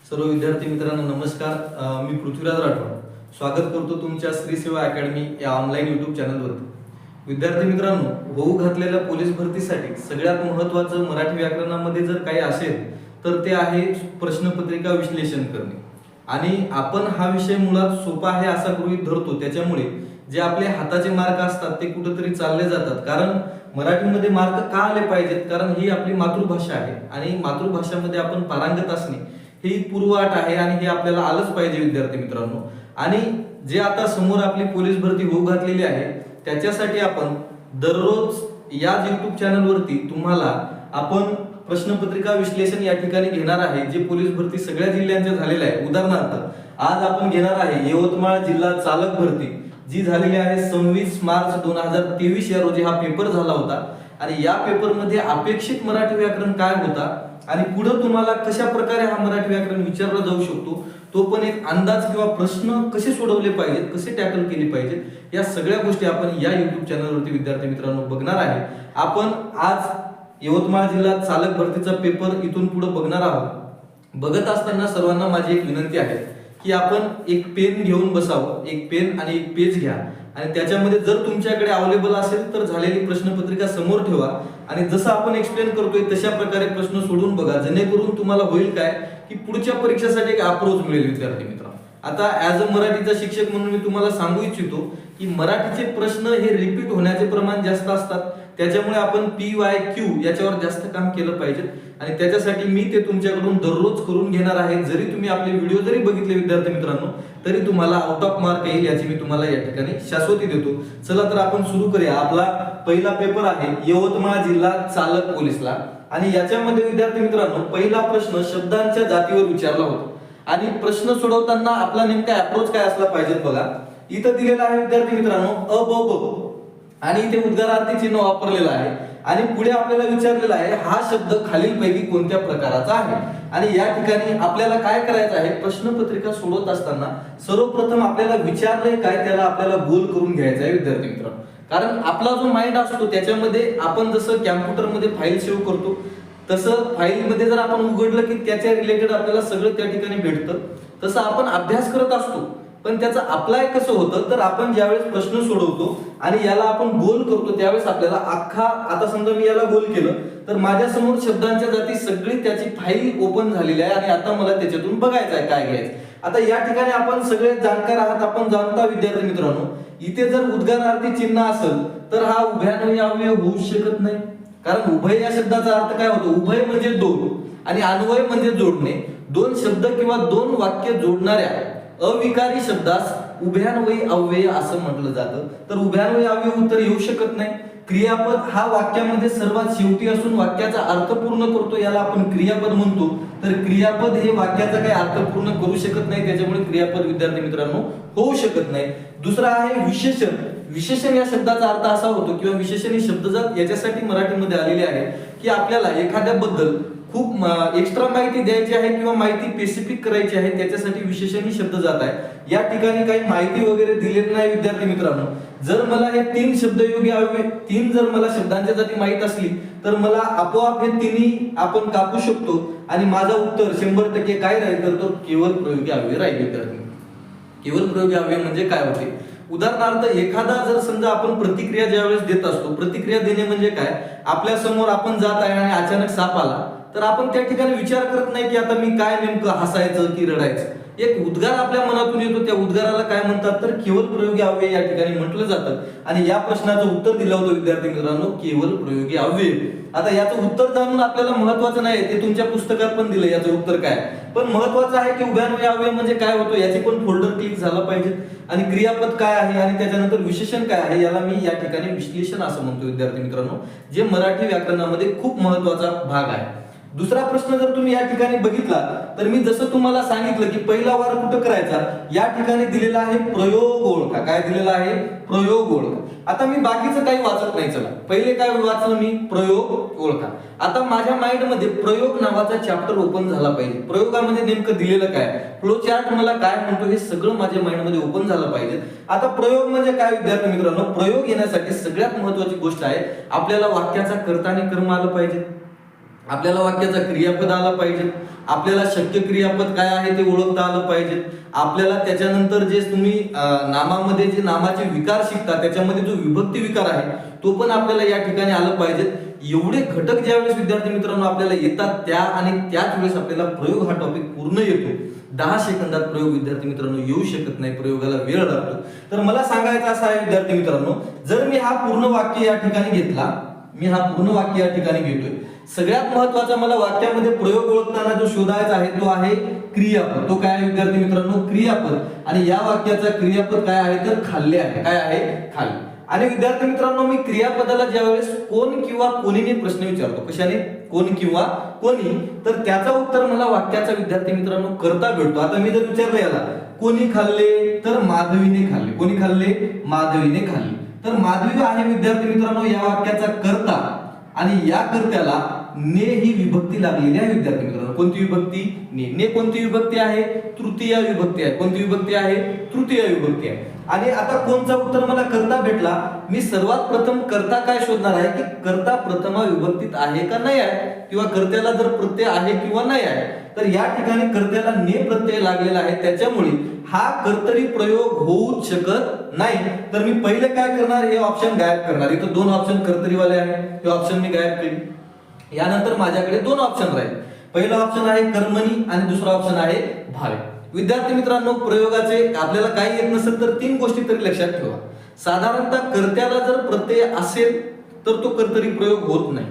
सर्व विद्यार्थी मित्रांनो नमस्कार. मी पृथ्वीराज राठोड स्वागत करतो तुमच्या श्री सेवा अकॅडमी या ऑनलाईन यूट्यूब चॅनलवरती. विद्यार्थी मित्रांनो, होऊ घातलेल्या पोलीस भरतीसाठी सगळ्यात महत्त्वाचं मराठी व्याकरणामध्ये जर काही असेल तर ते आहे प्रश्नपत्रिका विश्लेषण करणे. आणि आपण हा विषय मुळात सोपा आहे असा गृहीत धरतो, त्याच्यामुळे जे आपले हाताचे मार्क असतात ते कुठेतरी चालले जातात. कारण मराठीमध्ये मार्क का आले पाहिजेत? कारण ही आपली मातृभाषा आहे आणि मातृभाषामध्ये आपण पारंगत असणे ही पूर्वाट आहे आणि हे आपल्याला आलंच पाहिजे विद्यार्थी मित्रांनो. आणि जे आता समोर आपली पोलीस भरती होऊ घातलेली आहे त्याच्यासाठी आपण दररोज या यूट्यूब चॅनलवरती तुम्हाला आपण प्रश्नपत्रिका विश्लेषण या ठिकाणी घेणार आहे, जे पोलीस भरती सगळ्या जिल्ह्यांच्या झालेल्या आहे. उदाहरणार्थ आज आपण घेणार आहे यवतमाळ जिल्हा चालक भरती, जी झालेली आहे 26 मार्च 2023 या रोजी हा पेपर झाला होता. आणि या पेपरमध्ये अपेक्षित मराठी व्याकरण काय होता आणि पुढे तुम्हाला कशा प्रकारे हा मराठी व्याकरण विचारला जाऊ शकतो, तो पण एक अंदाज किंवा प्रश्न कसे सोडवले पाहिजेत, कसे टॅकल केले पाहिजेत, या सगळ्या गोष्टी आपण या युट्यूब चॅनलवरती विद्यार्थी मित्रांनो बघणार आहे. आपण आज यवतमाळ जिल्हा चालक भरतीचा पेपर इथून पुढे बघणार आहोत. बघत असताना सर्वांना माझी एक विनंती आहे की आपण एक पेन घेऊन बसावं. एक पेन आणि एक पेज घ्या आणि त्याच्यामध्ये जर तुमच्याकडे अवेलेबल असेल तर झालेली प्रश्नपत्रिका समोर ठेवा आणि जसं आपण एक्सप्लेन करतोय तशा प्रकारे प्रश्न सोडून बघा, जेणेकरून तुम्हाला होईल काय की पुढच्या परीक्षेसाठी एक अप्रोच मिळेल. विद्यार्थी मित्रांनो, आता ऍज अ मराठीचा शिक्षक म्हणून मी तुम्हाला सांगू इच्छितो की मराठीचे प्रश्न हे रिपीट होण्याचे प्रमाण जास्त असतात, त्याच्यामुळे आपण PYQ याच्यावर जास्त काम केलं पाहिजे आणि त्याच्यासाठी मी ते तुमच्याकडून दररोज करून घेणार आहे. जरी तुम्ही आपले व्हिडिओ जरी बघितले विद्यार्थी मित्रांनो तरी तुम्हाला आउट ऑफ मार्क येईल याची मी तुम्हाला या ठिकाणी शाश्वती देतो. चला तर आपण सुरू करूया. आपला पहिला पेपर आहे यवतमाळ जिल्हा चालक पोलीसला आणि याच्यामध्ये विद्यार्थी मित्रांनो पहिला प्रश्न शब्दांच्या जातीवर विचारला होता. आणि प्रश्न सोडवताना आपला नेमका अप्रोच काय असला पाहिजे बघा. इथं दिलेला आहे विद्यार्थी मित्रांनो अ ब ब आणि इथे उद्गारार्थी चिन्ह वापरलेलं आहे आणि पुढे आपल्याला विचारलेला आहे हा शब्द खालीलपैकी कोणत्या प्रकाराचा आहे. आणि या ठिकाणी आपल्याला काय करायचं आहे, प्रश्नपत्रिका सोडवत असताना सर्वप्रथम आपल्याला विचारलंय काय त्याला आपल्याला गोल करून घ्यायचं आहे विद्यार्थी मित्रांनो. कारण आपला जो माइंड असतो त्याच्यामध्ये आपण जसं कॅम्प्युटरमध्ये फाईल सेव्ह करतो तसं फाईलमध्ये जर आपण उघडलं की त्याच्या रिलेटेड आपल्याला सगळं त्या ठिकाणी भेटतं. तसं आपण अभ्यास करत असतो पण त्याचं अप्लाय कसं होतं तर आपण ज्यावेळेस प्रश्न सोडवतो आणि याला आपण गोल करतो त्यावेळेस आपल्याला अख्खा, आता समजा मी याला गोल केलं तर माझ्या समोर शब्दांच्या जाती सगळी त्याची फाईल ओपन झालेली आहे आणि आता मला त्याच्यातून बघायचं आहे काय घ्यायचं. आता या ठिकाणी आपण सगळे जाणकार आहात, आपण जाणता विद्यार्थी मित्रांनो, इथे जर उद्गारार्थी चिन्ह असेल तर हा उभयान्वयी अव्यय होऊ शकत नाही. कारण उभय या शब्दाचा अर्थ काय होतो, उभय म्हणजे दोन आणि अन्वय म्हणजे जोडणे. दोन शब्द किंवा दोन वाक्य जोडणाऱ्या अविकारी शब्दास उभयान्वयी अव्यय असं म्हटलं जातं. तर उभयान्वयी अव्यय उत्तर येऊ शकत नाही. क्रियापद हा वाक्यामध्ये सर्वात शेवटी असून वाक्याचा अर्थ पूर्ण करतो, याला आपण क्रियापद म्हणतो. तर क्रियापद हे वाक्याचा काही अर्थ पूर्ण करू शकत नाही, त्याच्यामुळे क्रियापद विद्यार्थी मित्रांनो होऊ शकत नाही. दुसरा आहे विशेषण. विशेषण या शब्दाचा अर्थ असा होतो किंवा विशेषण ही शब्दजात याच्यासाठी मराठीमध्ये आलेली आहे की आपल्याला एखाद्याबद्दल खूप एक्स्ट्रा माहिती द्यायची आहे किंवा माहिती स्पेसिफिक करायची आहे, त्याच्यासाठी विशेषण ही शब्द जात आहे. या ठिकाणी काही माहिती वगैरे दिलेली नाही विद्यार्थी मित्रांनो. जर मला हे तीन शब्दयोगी अव्यय, तीन जर मला शब्दांच्या जाती माहित असली तर मला आपोआप हे तिन्ही आपण कापू शकतो आणि माझा उत्तर 100% काय राहील तर तो केवळ प्रयोगी अव्यय राहील. विद्यार्थी, केवळ प्रयोगी अव्यय म्हणजे काय होते? उदाहरणार्थ एखादा जर समजा आपण प्रतिक्रिया ज्यावेळेस देत असतो, प्रतिक्रिया देणे म्हणजे काय, आपल्या समोर आपण जात आहे आणि अचानक साप आला तर आपण त्या ठिकाणी विचार करत नाही की आता मी काय नेमकं हसायचं की रडायचं. एक उद्गार आपल्या मनातून येतो, त्या उद्गाराला काय म्हणतात तर केवळ प्रयोगी अव्यय या ठिकाणी म्हटलं जातं. आणि या प्रश्नाचं उत्तर दिलं होतं विद्यार्थी मित्रांनो केवळ प्रयोगी अव्यय. आता याचं उत्तर जाणून आपल्याला महत्वाचं नाही, ते तुमच्या पुस्तकात पण दिलं याचं उत्तर काय, पण महत्वाचं आहे की उभयान्वयी अव्यय म्हणजे काय होतो याची पण फोल्डर क्लिक झाला पाहिजे. आणि क्रियापद काय आहे आणि त्याच्यानंतर विशेषण काय आहे याला मी या ठिकाणी विश्लेषण असं म्हणतो विद्यार्थी मित्रांनो, जे मराठी व्याकरणामध्ये खूप महत्वाचा भाग आहे. दुसरा प्रश्न जर तुम्ही या ठिकाणी बघितला तर मी जसं तुम्हाला सांगितलं की पहिला वार कुठं करायचा, या ठिकाणी दिलेला आहे प्रयोग ओळखा. काय दिलेला आहे? प्रयोग ओळखा. आता मी बाकीचं काही वाचत नाही. चला पहिले काय वाचलं मी, प्रयोग ओळखा. आता माझ्या माइंड मध्ये प्रयोग नावाचा चॅप्टर ओपन झाला पाहिजे. प्रयोगामध्ये नेमकं दिलेलं काय, फ्लो चार्ट मला काय म्हणतो हे सगळं माझ्या माइंड मध्ये ओपन झालं पाहिजे. आता प्रयोग म्हणजे काय विद्यार्थी मित्रांनो, प्रयोग येण्यासाठी सगळ्यात महत्वाची गोष्ट आहे आपल्याला वाक्याचा कर्ता आणि कर्म आलं पाहिजे. आपल्याला वाक्याचा क्रियापद आला पाहिजे, आपल्याला शक्य क्रियापद काय आहे ते ओळखता आलं पाहिजे, आपल्याला त्याच्यानंतर जे तुम्ही नामामध्ये जे नामाचे विकार शिकता त्याच्यामध्ये जो विभक्ती विकार आहे तो पण आपल्याला या ठिकाणी आलं पाहिजे. एवढे घटक ज्यावेळेस विद्यार्थी मित्रांनो आपल्याला येतात त्या आणि त्याच वेळेस आपल्याला प्रयोग हा टॉपिक पूर्ण येतो. 10 सेकंदात प्रयोग विद्यार्थी मित्रांनो येऊ शकत नाही, प्रयोगाला वेळ लागतो. तर मला सांगायचं असं आहे विद्यार्थी मित्रांनो, जर मी हा पूर्ण वाक्य या ठिकाणी घेतला, मी हा पूर्ण वाक्य या ठिकाणी घेतोय, सगळ्यात महत्वाचा मला वाक्यामध्ये प्रयोग ओळखताना जो शोधायचा आहे तो आहे क्रियापद. तो काय आहे विद्यार्थी मित्रांनो? क्रियापद. आणि या वाक्याचा क्रियापद काय आहे तर खाल्ले आहे. काय आहे? खाल्ले. आणि विद्यार्थी मित्रांनो मी क्रियापदाला ज्यावेळेस कोण किंवा कोणीने प्रश्न विचारतो, कशाने? कोण किंवा कोणी, तर त्याचा उत्तर मला वाक्याचा विद्यार्थी मित्रांनो करता भेटतो. आता मी जर विचारलं याला कोणी खाल्ले तर माधवीने खाल्ले. कोणी खाल्ले? माधवीने खाल्ले. तर माधवी आहे विद्यार्थी मित्रांनो या वाक्याचा कर्ता आणि या कर्त्याला ने ही विभक्ती लागलेली आहे विद्यार्थी मित्रांनो. कोणती विभक्ती? ने. ने कोणती विभक्ती आहे? तृतीय विभक्ती आहे. कोणती विभक्ती आहे? तृतीय विभक्ती आहे. आणि आता कोणचा उत्तर मला कर्ता भेटला, मी सर्वात प्रथम कर्ता काय शोधणार आहे की कर्ता प्रथमा विभक्तीत आहे का नाही आहे, किंवा कर्त्याला जर प्रत्यय आहे किंवा नाही आहे. तर या ठिकाणी कर्त्याला ने प्रत्यय लागलेला आहे, त्याच्यामुळे हा कर्तरी प्रयोग होऊच शकत नाही. तर मी पहिले काय करणार, हे ऑप्शन गायब करणार. इथं 2 ऑप्शन कर्तरीवाले आहे, हे ऑप्शन मी गायब केले. यानंतर माझ्याकडे 2 ऑप्शन राहील. पहिला ऑप्शन आहे कर्मणी आणि दुसरा ऑप्शन आहे भावे. विद्यार्थी मित्रांनो प्रयोगाचे आपल्याला काही येत नसेल तर 3 गोष्टी तरी लक्षात ठेवा. साधारणतः कर्त्याला जर प्रत्यय असेल तर तो कर्तरी प्रयोग होत नाही,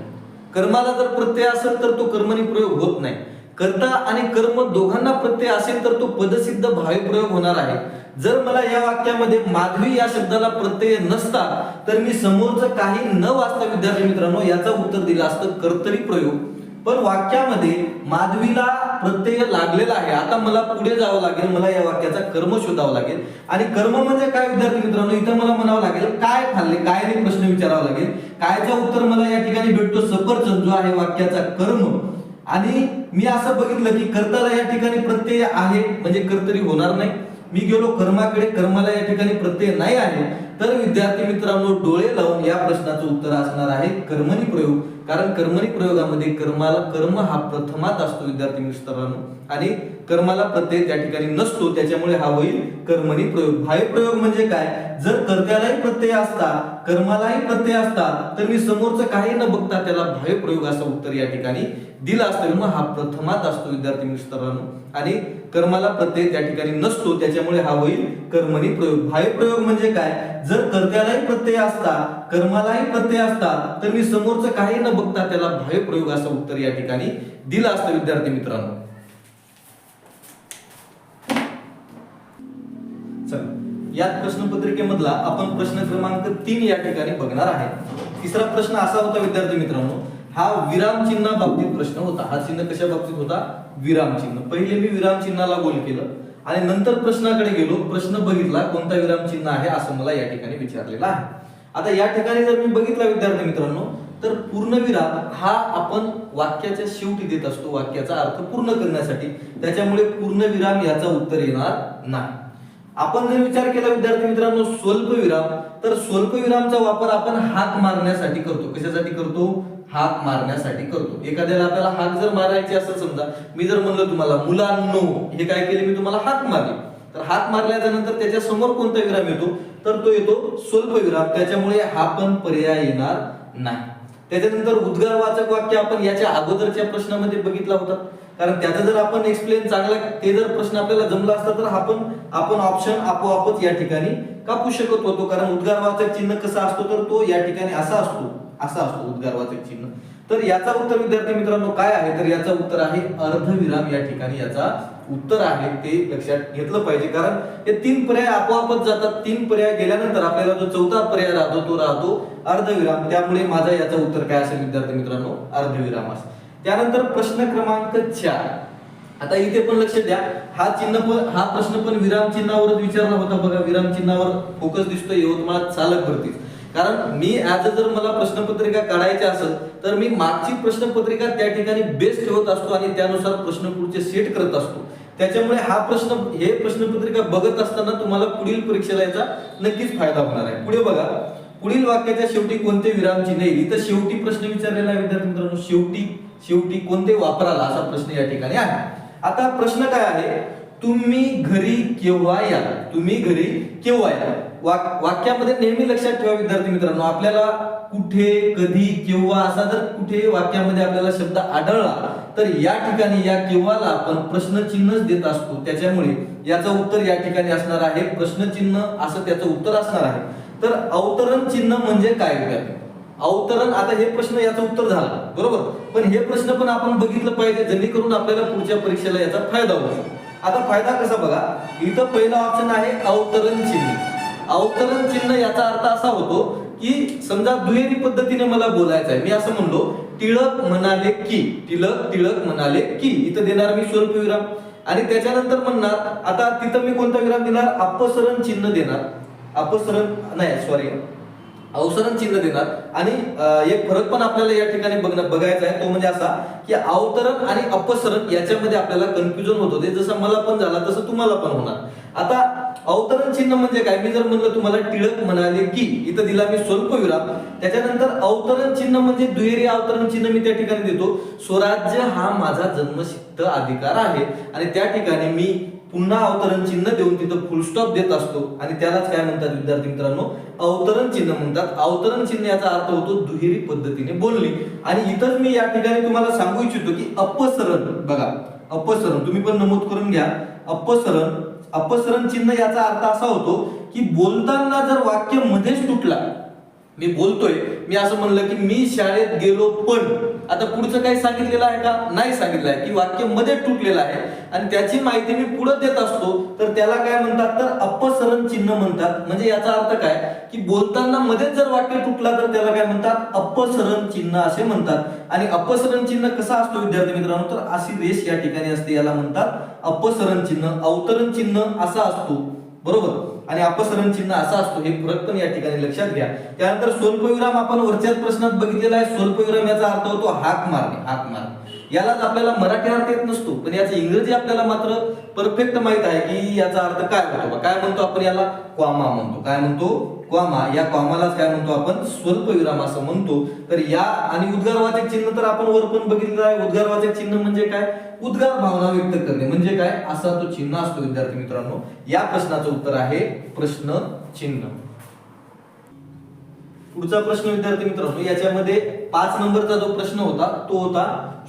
कर्माला जर प्रत्यय असेल तर तो कर्मणी प्रयोग होत नाही, कर्ता आणि कर्म दोघांना प्रत्यय असेल तर तो पदसिद्ध भावे प्रयोग होणार आहे. जर मला या वाक्यामध्ये माधवी या शब्दाला प्रत्यय नसता तर मी समोरचं काही न वाचता विद्यार्थी मित्रांनो याचा उत्तर दिला असतं कर्तरी प्रयोग. पण वाक्यामध्ये माधवीला प्रत्यय लागलेला आहे. आता मला पुढे जावं लागेल, मला या वाक्याचा कर्म शोधावा लागेल. आणि कर्म म्हणजे काय विद्यार्थी मित्रांनो, इथं मला म्हणावं लागेल काय खाल्ले, काय ने प्रश्न विचारावा लागेल. कायचा उत्तर मला या ठिकाणी भेटतो सफरचंद, जो आहे वाक्याचा कर्म. आणि मी असं बघितलं की कर्ताला या ठिकाणी प्रत्यय आहे म्हणजे कर्तरी होणार नाही. मी गेलो कर्माकडे, कर्माला या ठिकाणी प्रत्यय नाही आहे, तर विद्यार्थी मित्रांनो डोळे लावून या प्रश्नाचं उत्तर असणार आहे कर्मणी प्रयोग. कारण कर्मणी प्रयोगामध्ये कर्म हा प्रथमात असतो विद्यार्थी मित्रांनो, आणि कर्माला प्रत्यय त्या ठिकाणी नसतो, त्याच्यामुळे हा होईल कर्मणी प्रयोग. भावे प्रयोग म्हणजे काय, जर कर्त्यालाही प्रत्यय असता कर्मालाही प्रत्यय असता तर मी समोरचं काही न बघता त्याला भावे प्रयोग असं उत्तर या ठिकाणी दिलं असतं. मग हा प्रथमात असतो विद्यार्थी मित्रांनो, आणि कर्माला प्रत्यय त्या ठिकाणी नसतो, त्याच्यामुळे हा होईल कर्मणी प्रयोग. भावे प्रयोग म्हणजे काय, जर कर्त्यालाही प्रत्यय असता कर्मालाही प्रत्यय असता तर मी समोरचं काही न बघता त्याला भावे प्रयोग असं उत्तर या ठिकाणी दिलं असतं विद्यार्थी मित्रांनो. यात प्रश्नपत्रिकेमधला आपण प्रश्न क्रमांक 3 या ठिकाणी बघणार आहे. तिसरा प्रश्न असा होता विद्यार्थी मित्रांनो, हा विराम चिन्हा बाबतीत प्रश्न होता. हा चिन्ह कशा बाबतीत होता? विराम चिन्ह. पहिले मी विराम चिन्हाला गोल केलं आणि नंतर प्रश्नाकडे गेलो, प्रश्न बघितला कोणता विराम चिन्ह आहे असं मला या ठिकाणी विचारलेलं आहे. आता या ठिकाणी जर मी बघितला विद्यार्थी मित्रांनो, तर पूर्णविराम हा आपण वाक्याच्या शेवटी देत असतो वाक्याचा अर्थ पूर्ण करण्यासाठी, त्याच्यामुळे पूर्णविराम याचा उत्तर येणार नाही. आपण जर विचार केला विद्यार्थी मित्रांनो स्वल्पविराम, तर स्वल्पविरामचा वापर आपण हाक मारण्यासाठी करतो. कशासाठी करतो? हाक मारण्यासाठी करतो. एखाद्याला आपल्याला हाक जर मारायची असेल, समजा मी जर म्हणलं तुम्हाला मुलांनो, हे काय केले मी तुम्हाला हाक मारली, तर हाक मारल्याच्या नंतर त्याच्या समोर कोणता विराम येतो तर तो येतो स्वल्पविराम, त्याच्यामुळे हा पण पर्याय येणार नाही. त्याच्यानंतर उद्गारवाचक वाक्य आपण याच्या अगोदरच्या प्रश्नामध्ये बघितला होता, कारण त्याचा जर आपण एक्सप्लेन चांगला ते जर प्रश्न आपल्याला जमला असता तर आपण ऑप्शन आपोआपच या ठिकाणी कापू शकत होतो. कारण उद्गारवाचक चिन्ह कसा असतो तर तो या ठिकाणी असा असतो उद्गारवाचक चिन्ह. तर याचा उत्तर विद्यार्थी मित्रांनो काय आहे, तर याचा उत्तर आहे अर्धविराम. या ठिकाणी याचा उत्तर आहे, ते लक्षात घेतलं पाहिजे. कारण हे 3 पर्याय आपोआपच जातात. 3 पर्याय गेल्यानंतर आपल्याला जो चौथा पर्याय राहतो तो राहतो अर्धविराम. त्यामुळे माझा याचा उत्तर काय असेल विद्यार्थी मित्रांनो? अर्धविराम असेल. त्यानंतर प्रश्न क्रमांक 4. आता इथे पण लक्ष द्या, हा प्रश्न पण विराम चिन्हावरच विचारला होता. बघा विराम चिन्हावर फोकस दिसतोय यवतमाळात चालक भरती. कारण मी ऍज जर मला प्रश्नपत्रिका काढायची असेल तर मी मागची प्रश्नपत्रिका त्या ठिकाणी बेस ठेवत असतो आणि त्यानुसार प्रश्न पुढचे सेट करत असतो. त्याच्यामुळे हे प्रश्नपत्रिका बघत असताना तुम्हाला पुढील परीक्षेला याचा नक्कीच फायदा होणार आहे. पुढे बघा, पुढील वाक्याच्या शेवटी कोणते विराम चिन्ह येईल. इथं शेवटी प्रश्न विचारलेला आहे विद्यार्थी मित्रांनो. शेवटी कोणते वापराल असा प्रश्न या ठिकाणी आहे. आता प्रश्न काय आहे, तुम्ही घरी केव्हा याल, तुम्ही घरी केव्हा याल. वाक्यामध्ये नेहमी लक्षात ठेवा विद्यार्थी मित्रांनो, आपल्याला कुठे, कधी, केव्हा असा जर कुठे वाक्यामध्ये आपल्याला शब्द आढळला तर या ठिकाणी या केव्हाला आपण प्रश्नचिन्हच देत असतो. त्याच्यामुळे याचं उत्तर या ठिकाणी असणार आहे प्रश्नचिन्ह, असं त्याचं उत्तर असणार आहे. तर अवतरण चिन्ह म्हणजे काय विद्यार्थी, अवतरण, आता हे प्रश्न याचं उत्तर झालं बरोबर, पण हे प्रश्न पण आपण बघितलं पाहिजे जेणेकरून आपल्याला पुढच्या परीक्षेला याचा फायदा होईल. आता फायदा कसा बघा, इथं पहिला ऑप्शन आहे अवतरण चिन्ह. अवतरण चिन्ह याचा अर्थ असा होतो की समजा दुहेरी पद्धतीने मला बोलायचं आहे, मी असं म्हणलो टिळक म्हणाले की, टिळक म्हणाले की, इथं देणार मी स्वल्पविराम आणि त्याच्यानंतर म्हणणार, आता तिथं मी कोणता विराम देणार, अपसरण चिन्ह देणार, अपसरण नाही सॉरी अवसरण चिन्ह देणार. आणि एक फरक पण आपल्याला या ठिकाणी बघायचा आहे, तो म्हणजे असा की अवतरण आणि अपसरण याच्यामध्ये आपल्याला कन्फ्युजन होत होते, जसं मला पण झाला तसं तुम्हाला पण होणार. आता अवतरण चिन्ह म्हणजे काय, मी जर म्हणलं तुम्हाला टिळक म्हणाले की, इथं दिला मी स्वल्पविराम, त्याच्यानंतर अवतरण चिन्ह म्हणजे दुहेरी अवतरण चिन्ह मी त्या ठिकाणी देतो, स्वराज्य हा माझा जन्मसिद्ध अधिकार आहे, आणि त्या ठिकाणी मी पुन्हा अवतरण चिन्ह देऊन तिथं फुल स्टॉप देत असतो, आणि त्यालाच काय म्हणतात विद्यार्थी मित्रांनो, अवतरण चिन्ह म्हणतात. अवतरण चिन्ह याचा अर्थ होतो दुहेरी पद्धतीने बोलणे. आणि इथं मी या ठिकाणी तुम्हाला सांगू इच्छितो की अपसरण, बघा अपसरण तुम्ही पण नमूद करून घ्या. अपसरण चिन्ह याचा अर्थ असा होतो की बोलताना जर वाक्य मध्येच तुटला, मी बोलतोय, मी असं म्हणलं की मी शाळेत गेलो पण, आता पुढचं काही सांगितलेलं आहे का, नाही सांगितलं आहे, की वाक्य मध्ये तुटलेलं आहे आणि त्याची माहिती मी पुढे देत असतो, तर त्याला काय म्हणतात, तर अपसरण चिन्ह म्हणतात. म्हणजे याचा अर्थ काय की बोलताना मध्येच जर वाक्य तुटला तर त्याला काय म्हणतात, अपसरण चिन्ह असे म्हणतात. आणि अपसरण चिन्ह कसा असतो विद्यार्थी मित्रांनो, तर अशी रेष या ठिकाणी असते, याला म्हणतात अपसरण चिन्ह. अवतरण चिन्ह असा असतो बरोबर, आणि अपसरण चिन्ह असा असतो, हे फरक पण या ठिकाणी लक्षात घ्या. त्यानंतर स्वल्पविराम आपण वरच्याच प्रश्नात बघितलेला आहे. स्वल्पविराम याचा अर्थ होतो हाक मारणे, हाक मारणे. यालाच आपल्याला मराठी अर्थ येत नसतो, पण याचं इंग्रजी आपल्याला मात्र परफेक्ट माहित आहे की याचा अर्थ काय होतो. काय म्हणतो आपण याला, क्वामा म्हणतो. काय म्हणतो, क्वामा. या क्वामालाच काय म्हणतो आपण, स्वल्पविराम असं म्हणतो. तर या आणि उद्गारवाचक चिन्ह तर आपण वर पण बघितलं आहे. उद्गारवाचक चिन्ह म्हणजे काय, उद्गार भावना व्यक्त करणे म्हणजे काय, असा तो चिन्ह असतो विद्यार्थी मित्रांनो. या प्रश्नाचं उत्तर आहे प्रश्न चिन्ह. पुढचा प्रश्न विद्यार्थी मित्रांनो, याच्यामध्ये 5 नंबरचा जो प्रश्न होता तो होता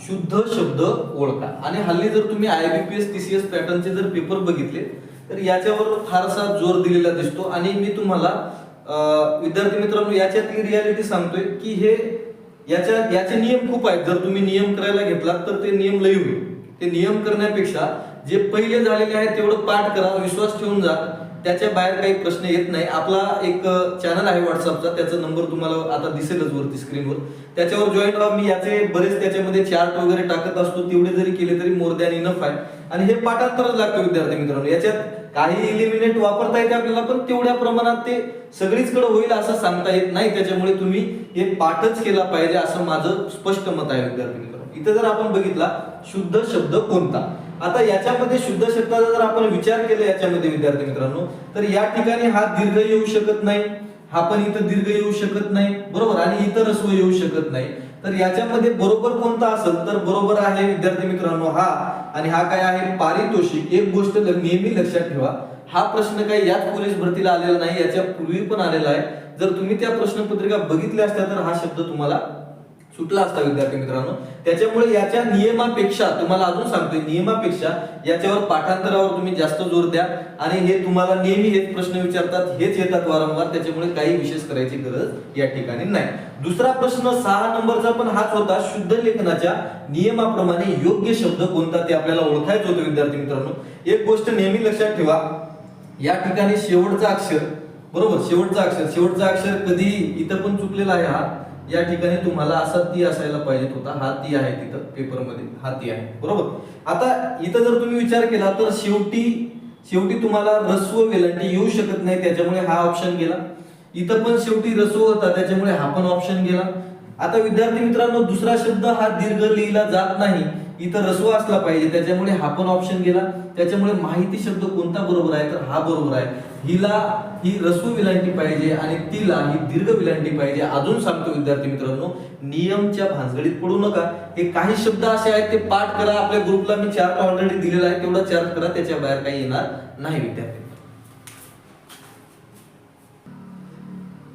शुद्ध शब्द ओळखा. आणि हल्ली जर तुम्ही IBPS TCS पॅटर्नचे जर पेपर बघितले तर याच्यावर फारसा जोर दिलेला दिसतो. आणि मी तुम्हाला विद्यार्थी मित्रांनो याच्यातली रियालिटी सांगतोय की हे याचे नियम खूप आहेत. जर तुम्ही नियम करायला घेतलात तर ते नियम लई होईल. ते नियम करण्यापेक्षा जे पहिले झालेले आहेत तेवढं पाठ करा, विश्वास ठेवून जा, त्याच्या बाहेर काही प्रश्न येत नाही. आपला एक चॅनल आहे व्हॉट्सअपचा, त्याचा नंबर तुम्हाला आता दिसेलच वरती स्क्रीनवर, त्याच्यावर जॉईन व्हा. मी याचे बरेच त्याच्यामध्ये चार्ट वगैरे टाकत असतो, तेवढे जरी केले तरी मोर दॅन इनफ आहे. आणि हे पाठांतरच लागतं विद्यार्थी मित्रांनो. याच्यात काही इलिमिनेट वापरता येते आपल्याला, पण तेवढ्या प्रमाणात ते सगळीचकडे होईल असं सांगता येत नाही. त्याच्यामुळे तुम्ही हे पाठच केला पाहिजे असं माझं स्पष्ट मत आहे विद्यार्थी मित्रांनो. इथे जर आपण बघितला शुद्ध शब्द कोणता, आता याच्यामध्ये शुद्ध शब्दाचा जर आपण विचार केला याच्यामध्ये विद्यार्थी मित्रांनो, तर या ठिकाणी हा दीर्घ येऊ शकत नाही, हा पण इथं दीर्घ येऊ शकत नाही बरोबर, आणि इथं ऱ्हस्व येऊ शकत नाही. तर याच्यामध्ये बरोबर कोणता असेल तर बरोबर आहे विद्यार्थी मित्रांनो हा. आणि हा काय आहे, पारितोषिक. एक गोष्ट नेहमी लक्षात ठेवा, हा प्रश्न काही याच पोलीस भरतीला आलेला नाही, याच्या पूर्वी पण आलेला आहे. जर तुम्ही त्या प्रश्नपत्रिका बघितल्या असत्या तर हा शब्द तुम्हाला सुटला असता विद्यार्थी मित्रांनो. त्याच्यामुळे याच्या नियमापेक्षा, तुम्हाला अजून सांगतोय, नियमापेक्षा याच्यावर पाठांतरावर तुम्ही जास्त जोर द्या. आणि हे तुम्हाला नेहमी हेच प्रश्न विचारतात, हेच येतात वारंवार, त्याच्यामुळे काही विशेष करायची गरज या ठिकाणी नाही. दुसरा प्रश्न 6 नंबरचा पण हाच होता, शुद्ध लेखनाच्या नियमाप्रमाणे योग्य शब्द कोणता ते आपल्याला ओळखायचं होतं विद्यार्थी मित्रांनो. एक गोष्ट नेहमी लक्षात ठेवा, या ठिकाणी शेवटचा अक्षर बरोबर, शेवटचा अक्षर कधी इथं पण चुकलेला आहे. हा या ठिकाणी तुम्हाला असा ती असायला पाहिजे होता, हा ती आहे तिथं पेपरमध्ये, हा ती आहे बरोबर. आता इथं जर तुम्ही विचार केला तर शेवटी तुम्हाला ऱ्हस्व वेलांटी येऊ शकत नाही, त्याच्यामुळे हा ऑप्शन गेला. इथं पण शेवटी ऱ्हस्व होता, त्याच्यामुळे हा पण ऑप्शन गेला. आता विद्यार्थी मित्रांनो दुसरा शब्द हा दीर्घ लिहिला जात नाही, इथं ऱ्हस्व असला पाहिजे, त्याच्यामुळे हा पण ऑप्शन गेला. त्याच्यामुळे माहिती शब्द कोणता बरोबर आहे तर हा बरोबर आहे. हिला ही रस्व विलांटी पाहिजे आणि तिला ही दीर्घ विलांटी पाहिजे. अजून सांगतो विद्यार्थी मित्रांनो, नियमच्या भानगडीत पडू नका. हे काही शब्द असे आहेत ते पाठ करा. आपल्या ग्रुपला मी चार्ट ऑलरेडी दिलेला आहे, तेवढा चार्ट करा, त्याच्या बाहेर काही येणार नाही विद्यार्थी.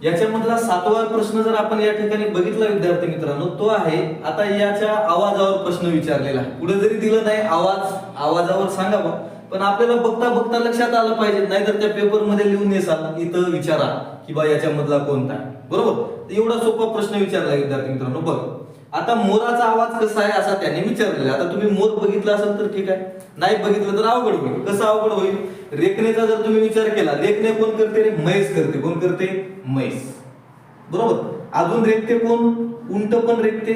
याच्यामधला 7वा प्रश्न जर आपण या ठिकाणी बघितला विद्यार्थी मित्रांनो, तो आहे आता याच्या आवाजावर प्रश्न विचारलेला आहे. पुढे जरी दिलं नाही आवाजावर सांगावा, पण आपल्याला बघता बघता लक्षात आलं पाहिजे, नाहीतर त्या पेपर मध्ये लिहून येसाल इथं विचारा की बा याच्यामधला कोणता आहे. बरोबर, एवढा सोपा प्रश्न विचारला विद्यार्थी मित्रांनो. बघ आता मोराचा आवाज कसा आहे असा त्याने विचारलेला. आता तुम्ही मोर बघितला असेल तर ठीक आहे, नाही बघितलं तर अवघड होईल. कसं अवघड होईल? रेखनेचा जर तुम्ही विचार केला, रेखने कोण करते रे? म्हैस करते. कोण करते? म्हैस. बरोबर. अजून रेखते कोण? उंट पण रेखते.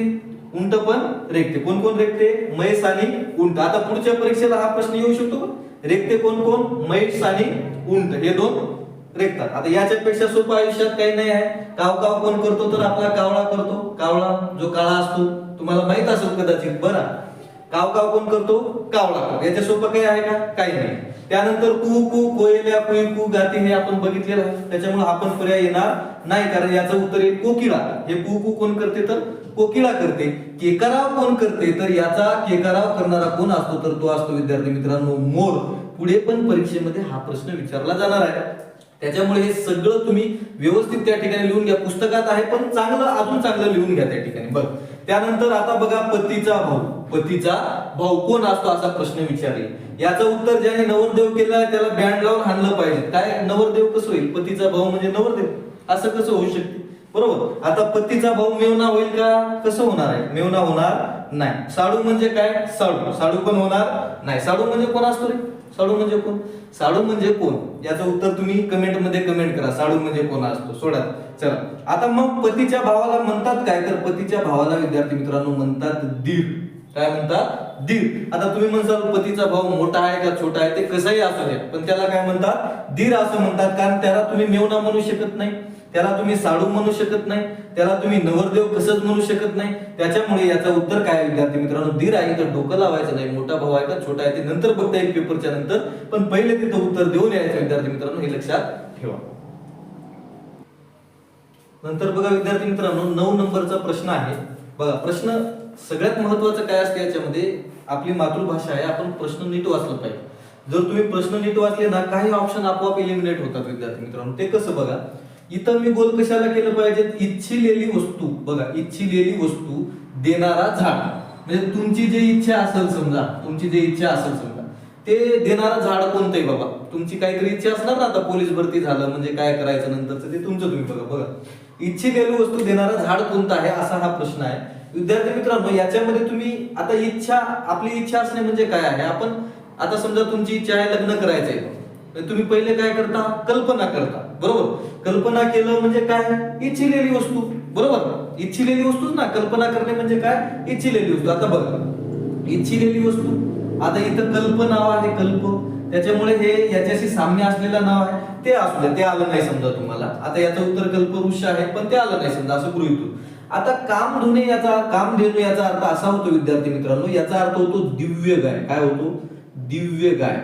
उंट पण रेखते. कोण कोण रेखते? म्हैस आणि उंट. आता पुढच्या परीक्षेला हा प्रश्न येऊ शकतो का? रेखते कोण कोण? म्हैस आणि उंट, हे दोन रेखतात. आता याच्यापेक्षा सोपं आयुष्यात काही नाही आहे. काव काव कोण करतो? तर आपला कावळा करतो. कावळा जो काळा असतो, तुम्हाला माहित असेल कदाचित. बरं, काव काव कोण करतो? कावळा. याच्या सोपं काही आहे का? काही नाही. त्यानंतर कू कू कोयल्या कुई कू गाते, हे आपण बघितलेलं आहे. त्याच्यामुळे आपण पर्याय येणार नाही, कारण याचं उत्तर आहे कोकिळा. हे कू कू कोण करते? तर कोकिळा करते. केकाराव कोण करते? तर याचा केकाराव करणारा कोण असतो? तर तो असतो विद्यार्थी मित्रांनो मोर. पुढे पण परीक्षेमध्ये हा प्रश्न विचारला जाणार आहे. त्याच्यामुळे हे सगळं तुम्ही व्यवस्थित त्या ठिकाणी लिहून घ्या. पुस्तकात आहे पण चांगलं, अजून चांगलं लिहून घ्या त्या ठिकाणी. बघ, त्यानंतर आता बघा पतीचा भाऊ. पतीचा भाऊ कोण असतो असा प्रश्न विचारले. याचं उत्तर ज्याने नवरदेव केला त्याला बँड लावून हाणलं पाहिजे. काय नवरदेव कसं होईल? पतीचा भाऊ म्हणजे नवरदेव, असं कसं होऊ शकते? बरोबर. आता पतीचा भाऊ मेवना होईल का? कसं होणार आहे? मेवना होणार नाही. साडू म्हणजे काय? साडू. साडू पण होणार नाही. साडू म्हणजे कोण असतो रे? साडू म्हणजे कोण? साडू म्हणजे कोण याचं उत्तर तुम्ही कमेंट मध्ये कमेंट करा. साडू म्हणजे कोण असतो? सोडा. चला, आता मग पतीच्या भावाला म्हणतात काय? तर पतीच्या भावाला विद्यार्थी मित्रांनो म्हणतात दीर. काय म्हणतात? दीर. आता तुम्ही म्हणसाल पतीचा भाऊ मोठा आहे का छोटा आहे? ते कसंही असू द्या, पण त्याला काय म्हणतात? दीर असं म्हणतात. कारण त्याला तुम्ही मेवना म्हणू शकत नाही, त्याला तुम्ही साडू म्हणू शकत नाही, त्याला तुम्ही नवरदेव कसंच म्हणू शकत नाही. त्याच्यामुळे याचं उत्तर काय विद्यार्थी मित्रांनो? दीर आहे. तर डोकं लावायचं नाही, मोठा भाऊ आहे का छोटा आहे ते नंतर बघता येईल पेपरच्या नंतर, पण पहिले तिथं उत्तर देऊन यायचं विद्यार्थी मित्रांनो, हे लक्षात ठेवा. नंतर बघा विद्यार्थी मित्रांनो 9 नंबरचा प्रश्न आहे. बघा, प्रश्न सगळ्यात महत्वाचं काय असते याच्यामध्ये? आपली मातृभाषा आहे, आपण प्रश्न नीट वाचलं पाहिजे. जर तुम्ही प्रश्न नीट वाचले ना, काही ऑप्शन आपोआप एलिमिनेट होतात विद्यार्थी मित्रांनो. ते कसं? बघा, इथं मी गोल कशाला केलं पाहिजे? इच्छिलेली वस्तू. बघा, इच्छिलेली वस्तू देणारा झाड. म्हणजे तुमची जी इच्छा असेल समजा, तुमची जी इच्छा असेल समजा, ते देणारा झाड कोणतंही बाबा. तुमची काहीतरी इच्छा असणार ना, आता पोलीस भरती झालं म्हणजे काय करायचं नंतरचं ते तुमचं तुम्ही बघा. बघा, इच्छिलेली वस्तू देणारा झाड कोणतं आहे असा हा प्रश्न आहे विद्यार्थी मित्रांनो. याच्यामध्ये तुम्ही आता इच्छा, आपली इच्छा असणे म्हणजे काय आहे? आपण आता समजा तुमची इच्छा आहे लग्न करायचंय, तुम्ही पहिले काय करता? कल्पना करता. बरोबर. कल्पना केलं म्हणजे काय? इच्छिलेली वस्तू. बरोबर, इच्छिलेली वस्तूच ना. कल्पना करणे म्हणजे काय? इच्छिलेली वस्तू. आता बघा, इच्छिलेली वस्तू. आता इथं कल्प नाव आहे, कल्प. त्याच्यामुळे हे याच्याशी साम्य असलेलं नाव आहे, ते असू द्या. ते आलं नाही समजा तुम्हाला. आता याचं उत्तर कल्पवृक्ष आहे, पण ते आलं नाही समजा, असं गृहीत धरू. आता कामधुने याचा, कामधेनू याचा अर्थ असा होतो विद्यार्थी मित्रांनो, याचा अर्थ होतो दिव्य गाय. काय होतो? दिव्य गाय.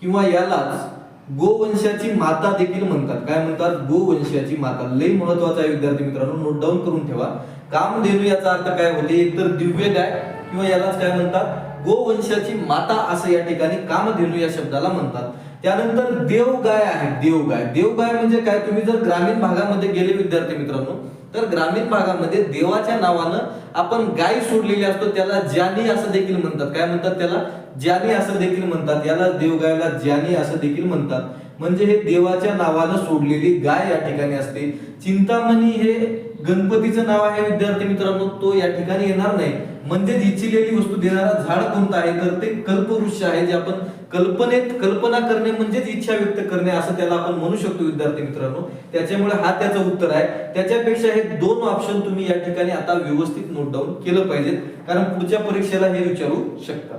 किंवा यालाच गोवंशाची माता देखील म्हणतात. काय म्हणतात? गोवंशाची माता. लई महत्वाचा आहे विद्यार्थी मित्रांनो, नोट डाऊन करून ठेवा. कामधेनू याचा अर्थ काय होते? एकतर दिव्य गाय किंवा यालाच काय म्हणतात? गोवंशाची माता असं या ठिकाणी कामधेनू या शब्दाला म्हणतात. त्यानंतर देवगाय आहे. देवगाय. देवगाय म्हणजे काय? तुम्ही जर ग्रामीण भागामध्ये गेले विद्यार्थी मित्रांनो, तर ग्रामीण भागामध्ये देवाच्या नावानं आपण गाय सोडलेली असतो, त्याला ज्यानी असं देखील म्हणतात. काय म्हणतात त्याला? ज्यानी असं देखील म्हणतात. याला देवगायला ज्यानी असं देखील म्हणतात. म्हणजे हे देवाच्या नावानं सोडलेली गाय या ठिकाणी असते. चिंतामणी हे गणपतीचं नाव आहे विद्यार्थी मित्रांनो, तो या ठिकाणी येणार नाही. म्हणजे इच्छिलेली वस्तू देणारा झाड कोणतं आहे? तर ते कल्पवृक्ष आहे, जे आपण कल्पना करणे म्हणजेच इच्छा व्यक्त करणे असं त्याला आपण म्हणू शकतो विद्यार्थी मित्रांनो. त्याच्यामुळे हा त्याचं उत्तर आहे. त्याच्यापेक्षा हे 2 ऑप्शन तुम्ही या ठिकाणी आता व्यवस्थित नोट डाऊन केलं पाहिजे, कारण पुढच्या परीक्षेला हे विचारू शकतात.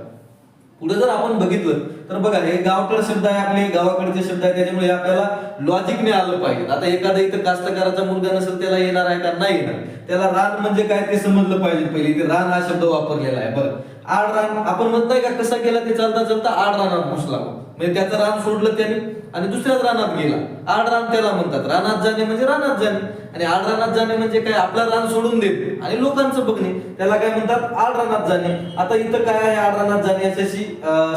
पुढे जर आपण बघितलं तर बघा हे गावठळ शब्द आहे, आपले गावाकडचे शब्द आहे, त्याच्यामुळे आपल्याला लॉजिकने आलं पाहिजे. आता एखादा इथं कास्तकाराचा मुलगा नसेल, त्याला येणार आहे का? नाही येणार. त्याला रान म्हणजे काय ते समजलं पाहिजे पहिले. इथे रान हा शब्द वापरलेला आहे. बरं, आड रान आपण म्हणताय का कसा गेला ते चालता चालता आड रानात घुसला, म्हणजे त्याचं रान सोडलं त्याने आणि दुसऱ्याच रानात गेला. आड रान त्याला म्हणतात. रानात जाणे म्हणजे रानात जाणे, आणि आड रानात जाणे म्हणजे काय? आपलं रान सोडून देणे आणि लोकांचं बघणे, त्याला काय म्हणतात? आड रानात जाणे. आता इथं काय आहे आड रानात जाणे याच्याशी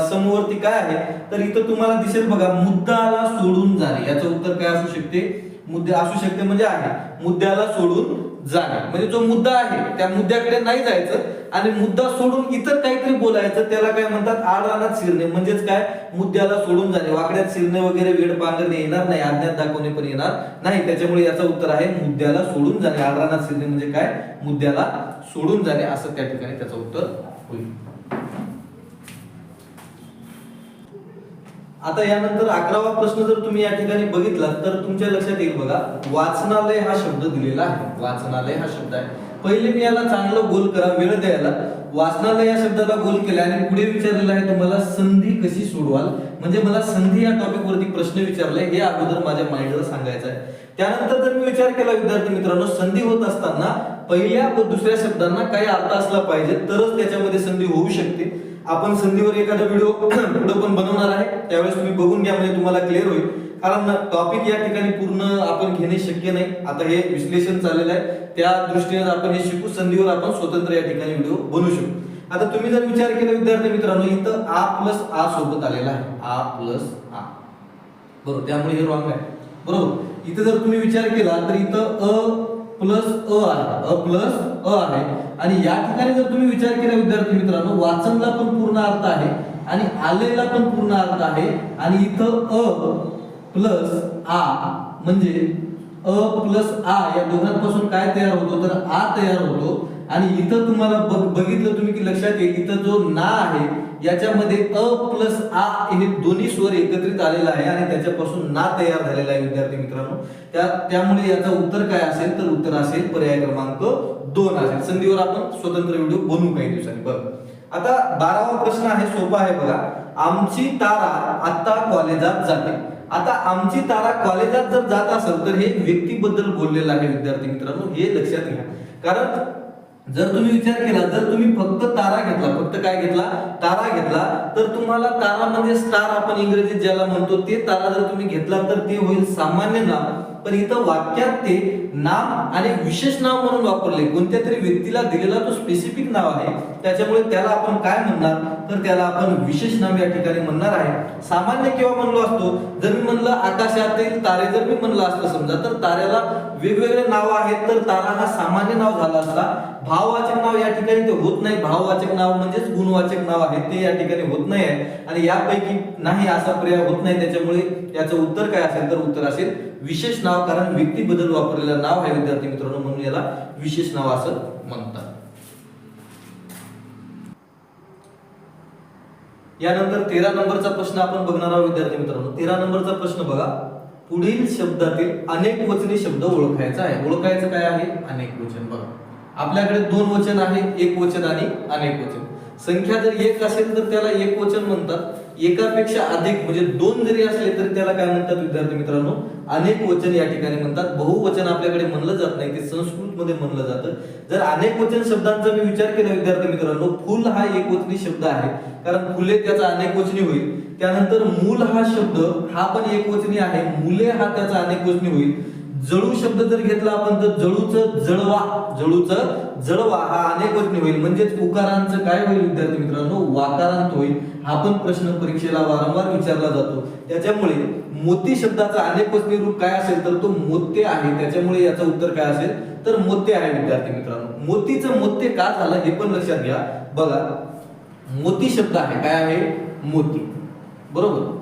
समवर्ती काय आहे? तर इथं तुम्हाला दिसेल बघा, मुद्द्याला सोडून जाणे. याचं उत्तर काय असू शकते? मुद्दे असू शकते, म्हणजे आहे मुद्द्याला सोडून जाणे. म्हणजे जो मुद्दा आहे त्या मुद्द्याकडे नाही जायचं आणि मुद्दा सोडून इतर काहीतरी बोलायचं, त्याला काय म्हणतात? आड रानात शिरणे. म्हणजेच काय? मुद्द्याला सोडून जाणे. वाकड्यात शिरणे वगैरे वेड पांगरणे येणार नाही, अज्ञात दाखवणे पण येणार नाही. त्याच्यामुळे याचं उत्तर आहे मुद्द्याला सोडून जाणे. आड रानात शिरणे म्हणजे काय? मुद्द्याला सोडून जाणे, असं त्या ठिकाणी त्याचं उत्तर होईल. आता यानंतर 11वा प्रश्न जर तुम्ही या ठिकाणी बघितला तर तुमच्या लक्षात येईल बघा, वाचनालय हा शब्द दिलेला आहे. वाचनालय हा शब्द आहे. पहिले मी याला चांगलं गोल करा, वेळ द्यायला. वाचनालय या शब्दाला गोल केला आणि पुढे विचारलेलं आहे तुम्हाला संधी कशी सोडवाल, म्हणजे मला संधी या टॉपिक वरती प्रश्न विचारले, हे अगोदर माझ्या माइंडला सांगायचं आहे. त्यानंतर जर मी विचार केला विद्यार्थी मित्रांनो, संधी होत असताना पहिल्या व दुसऱ्या शब्दांना काही अर्थ असला पाहिजे तरच त्याच्यामध्ये संधी होऊ शकते. आपण संधीवर एखादा व्हिडिओ पुढे पण बनवणार आहे, त्यावेळेस तुम्ही बघून घ्या, म्हणजे तुम्हाला क्लिअर होईल. कारण टॉपिक या ठिकाणी पूर्ण आपण घेणे शक्य नाही. आता हे विश्लेषण चाललेलं आहे, त्या दृष्टीने आपण हे शिकू. संधीवर आपण स्वतंत्र या ठिकाणी व्हिडिओ बनवू शकतो. आता तुम्ही जर विचार केला विद्यार्थी मित्रांनो, इथं आ प्लस आ सोबत आलेला आहे. आ प्लस आ, बरोबर, त्यामुळे हे रॉंग आहे. बरोबर, इथं जर तुम्ही विचार केला तर इथं अ प्लस अ आहे, अ प्लस अ आहे. आणि या ठिकाणी जर तुम्ही विचार केला विद्यार्थी मित्रांनो, वाचनला पण पूर्ण अर्थ आहे आणि आलेला पण पूर्ण अर्थ आहे. आणि इथं अ प्लस आ म्हणजे अ प्लस आ या दोघांपासून काय तयार होतो? तर आ तयार होतो. आणि इथं तुम्हाला बघितलं तुम्ही की लक्षात येईल, इथं जो ना आहे याच्यामध्ये अ प्लस आ हे दोन्ही स्वर एकत्रित आलेला आहे आणि त्याच्यापासून ना तयार झालेला आहे विद्यार्थी मित्रांनो. त्यामुळे याचं उत्तर काय असेल? तर उत्तर असेल पर्याय क्रमांक 2 असेल. संधीवर आपण स्वतंत्र व्हिडिओ बनवू काही दिवसांनी. बरं, आता 12वा प्रश्न आहे, सोपा आहे बघा. आमची तारा आता कॉलेजात जाते. आता आमची तारा कॉलेजात जर जात असेल तर हे व्यक्तीबद्दल बोललेलं आहे विद्यार्थी मित्रांनो, हे लक्षात घ्या. कारण जर तुम्ही विचार केला, जर तुम्ही फक्त तारा घेतला, फक्त काय घेतला? तारा घेतला, तर तुम्हाला तारा म्हणजे स्टार आपण इंग्रजीत ज्याला म्हणतो ते तारा जर तुम्ही घेतला तर ते होईल सामान्य नाम. पण इथं वाक्यात ते नाम आणि विशेष नाव म्हणून वापरले, कोणत्या तरी व्यक्तीला दिलेला तो स्पेसिफिक नाव आहे, त्याच्यामुळे त्याला आपण काय म्हणणार? तर त्याला आपण विशेष नाम या ठिकाणी म्हणणार आहे. सामान्य केव्हा म्हणलो असतो? जर मी म्हणलं आकाशातील तारे जर मी म्हणलं असतं समजा, तर ताऱ्याला वेगवेगळे नाव आहेत, तर तारा हा सामान्य नाव झाला असता. भाववाचक नाव या ठिकाणी ते होत नाही. भाववाचक नाव म्हणजेच गुणवाचक नाव आहे, ते या ठिकाणी होत नाही आहे आणि यापैकी नाही असा पर्याय होत नाही. त्याच्यामुळे याचं उत्तर काय असेल? तर उत्तर असेल विशेष नाव, कारण व्यक्तीबद्दल वापरलेलं नाव आहे विद्यार्थी मित्रांनो, म्हणून याला विशेष नाव असं म्हणतात. यानंतर 13 नंबरचा प्रश्न आपण बघणार आहोत विद्यार्थी मित्रांनो. 13 नंबरचा प्रश्न बघा, पुढील शब्दातील अनेक वचनी शब्द ओळखायचा आहे. ओळखायचं काय आहे? अनेक वचन. बघा, आपल्याकडे 2 वचन आहे, एक वचन आणि अनेक वचन. संख्या जर 1 असेल तर त्याला एक वचन म्हणतात. एकापेक्षा अधिक म्हणजे 2 जरी असले तरी त्याला काय म्हणतात विद्यार्थी मित्रांनो? अनेक वचन या ठिकाणी म्हणतात. बहुवचन आपल्याकडे म्हणलं जात नाही, ते संस्कृत मध्ये म्हणलं जातं. जर अनेक वचन शब्दांचा मी विचार केला विद्यार्थी मित्रांनो, फुल हा एकवचनी शब्द आहे, कारण फुले त्याचा अनेक वचनी होईल. त्यानंतर मूल हा शब्द हा पण एकवचनी आहे, मुले हा त्याचा अनेक वचनी होईल. जळू शब्द जर घेतला आपण तर जळूचं जळवा, जळूचं जळवा हा अनेक वचनी होईल. म्हणजेच उकारांचं काय होईल विद्यार्थी मित्रांनो? वाकारांत होईल. हा पण प्रश्न परीक्षेला वारंवार विचारला जातो. त्याच्यामुळे मोती शब्दाचा अनेक वचनी रूप काय असेल? तर तो मोत्य आहे. त्याच्यामुळे याचं उत्तर काय असेल? तर मोत्य आहे विद्यार्थी मित्रांनो. मोतीचं मोत्य का झालं हे पण लक्षात घ्या. बघा, मोती शब्द आहे, काय आहे? मोती, बरोबर.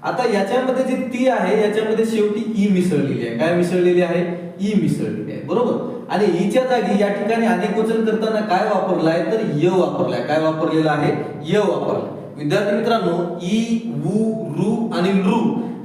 आता याच्यामध्ये जी ती आहे याच्यामध्ये शेवटी ई मिसळलेली आहे. काय मिसळलेली आहे? ई मिसळलेली आहे, बरोबर. आणि ईच्या जागी या ठिकाणी अनेक वचन करताना काय वापरलाय? तर य वापरलाय. काय वापरलेला आहे? य वापरलाय. विद्यार्थी मित्रांनो, ई, वू, रू आणि लृ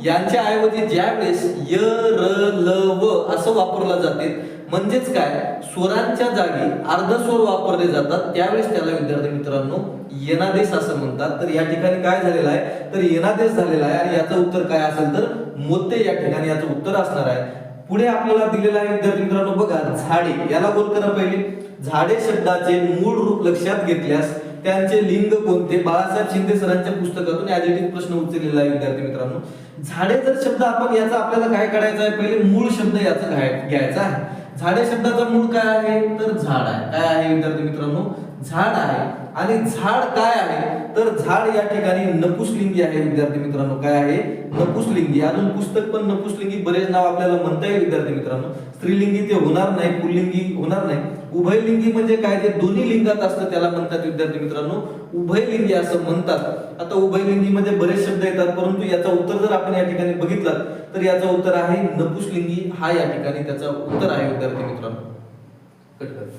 यांच्या ऐवजी ज्या वेळेस य, र, ल, व असं वापरलं जाते, म्हणजेच काय, स्वरांच्या जागी अर्धस्वर वापरले जातात त्यावेळेस त्याला विद्यार्थी मित्रांनो यनादेश असं म्हणतात. तर या ठिकाणी काय झालेलं आहे, तर यनादेश झालेला आहे आणि याचं उत्तर काय असेल तर मोते या ठिकाणी याचं उत्तर असणार आहे. पुढे आपल्याला दिलेलं आहे विद्यार्थी मित्रांनो बघा, झाडे, याला बोल करा पहिले. झाडे शब्दाचे मूळ रूप लक्षात घेतल्यास त्यांचे लिंग कोणते? बाळासाहेब शिंदे सरांच्या पुस्तकातून ऍडिटिव्ह प्रश्न उचललेला आहे विद्यार्थी मित्रांनो. झाडे जर शब्द आपण याचा आपल्याला काय करायचं आहे, पहिले मूळ शब्द याचा घ्यायचा आहे. झाडे शब्दाचा मूळ काय आहे, तर झाड आहे. काय आहे विद्यार्थी मित्रांनो, झाड आहे. आणि झाड काय आहे, तर झाड या ठिकाणी नपुसलिंगी आहे विद्यार्थी मित्रांनो. काय आहे, नपुसलिंगी. अजून पुस्तक पण नपुसलिंगी बरेच नाव आपल्याला म्हणता येईल विद्यार्थी मित्रांनो. स्त्रीलिंगी ते होणार नाही, पुल्लिंगी होणार नाही. उभयलिंगी म्हणजे काय, ते दोन्ही लिंगात असतं त्याला म्हणतात विद्यार्थी मित्रांनो उभयलिंगी असं म्हणतात. आता उभयलिंगी मध्ये बरेच शब्द येतात, परंतु याचा उत्तर जर आपण या ठिकाणी बघितलं तर याचं उत्तर आहे नपुसलिंगी. हा या ठिकाणी त्याचा उत्तर आहे विद्यार्थी मित्रांनो. कट कर.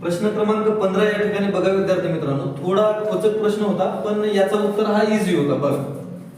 प्रश्न क्रमांक 15 या ठिकाणी बघा विद्यार्थी मित्रांनो, थोडा खोचक प्रश्न होता पण याचा उत्तर हा इझी होता. बघ,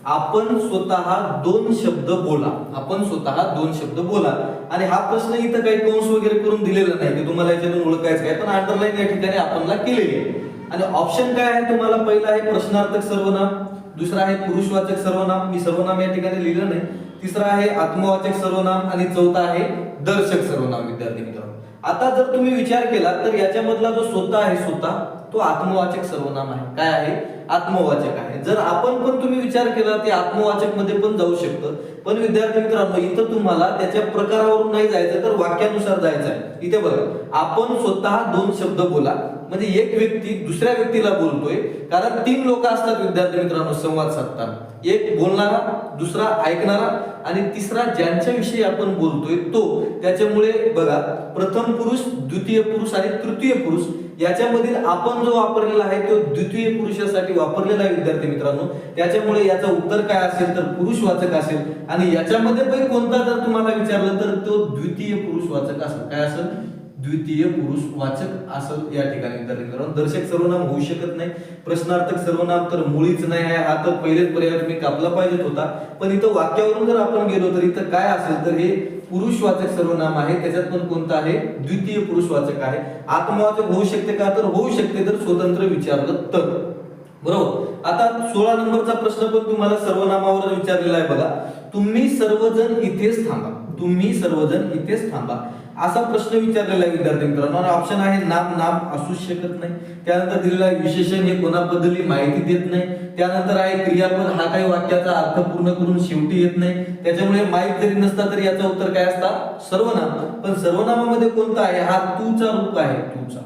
आपण स्वतः दोन शब्द बोला. आपण स्वतः दोन शब्द बोला. आणि हा प्रश्न इथं काही कंस वगैरे करून दिलेला नाही, ते तुम्हाला याच्यातून ओळखायचं आहे, पण अंडरलाईन या ठिकाणी आपणला केलेली आहे. आणि ऑप्शन काय आहे तुम्हाला, पहिला आहे प्रश्नार्थक सर्वनाम, दुसरा आहे पुरुषवाचक सर्वनाम, मी सर्वनाम या ठिकाणी लिहिलं नाही, तिसरा आहे आत्मवाचक सर्वनाम आणि चौथा आहे दर्शक सर्वनाम विद्यार्थी मित्रांनो. आता जर तुम्ही विचार केला तर याच्यामधला जो स्वतः आहे, स्वतः तो आत्मवाचक सर्वनाम आहे. काय आहे, आत्मवाचक आहे. जर आपण पण तुम्ही विचार केला ते आत्मवाचक मध्ये पण जाऊ शकतं, पण विद्यार्थी मित्रांनो इथं तुम्हाला त्याच्या प्रकारावरून नाही जायचं तर वाक्यानुसार जायचं आहे. इथे बघा, आपण स्वतः दोन शब्द बोला म्हणजे एक व्यक्ती दुसऱ्या व्यक्तीला बोलतोय, कारण तीन लोक असतात विद्यार्थी मित्रांनो संवाद साधताना. एक बोलणारा, दुसरा ऐकणारा आणि तिसरा ज्यांच्याविषयी आपण बोलतोय तो. त्याच्यामुळे बघा, प्रथम पुरुष, द्वितीय पुरुष आणि तृतीय पुरुष याच्यामधील आपण जो वापरलेला आहे तो द्वितीय पुरुषासाठी वापरलेला आहे विद्यार्थी मित्रांनो. त्याच्यामुळे याचं उत्तर काय असेल तर पुरुषवाचक असेल. आणि याच्यामध्ये पण कोणता जर तुम्हाला विचारलं तर तो द्वितीय पुरुषवाचक असेल. काय असेल, द्वितीय पुरुषवाचक असेल या ठिकाणी विद्यार्थी मित्रांनो. दर्शक सर्वनाम होऊ शकत नाही. प्रश्नार्थक सर्वनाम तर मुळीच नाही आहे. हा तर पहिलेच पर्याय तुम्ही कापला पाहिजेत होता, पण इथं वाक्यावरून जर आपण गेलो तर इथं काय असेल तर हे पुरुषवाचक सर्वनाम आहे. त्याच्यात पण कोणतं आहे, द्वितीय पुरुषवाचक आहे. आत्मवाचक होऊ शकते का, तर होऊ शकते जर स्वतंत्र विचारलं तर. बरोबर. आता 16 नंबरचा प्रश्न पण तुम्हाला सर्वनामावर विचारलेला आहे बघा. तुम्ही सर्वजण इथेच थांबा. तुम्ही सर्वजण इथेच थांबा असा प्रश्न विचारलेला आहे विद्यार्थी मित्रांनो. आणि ऑप्शन आहे नाम, नाम असूच शकत नाही. त्यानंतर दिलेला आहे विशेषण, हे कोणाबद्दलही माहिती देत नाही. त्यानंतर आहे क्रियापद, हा काही वाक्याचा अर्थ पूर्ण करून शेवटी येत नाही. त्याच्यामुळे माहित जरी नसता तरी याचं उत्तर काय असतं, सर्वनाम. पण सर्वनामामध्ये कोणता आहे, हा तूचा रूप आहे. तूचा,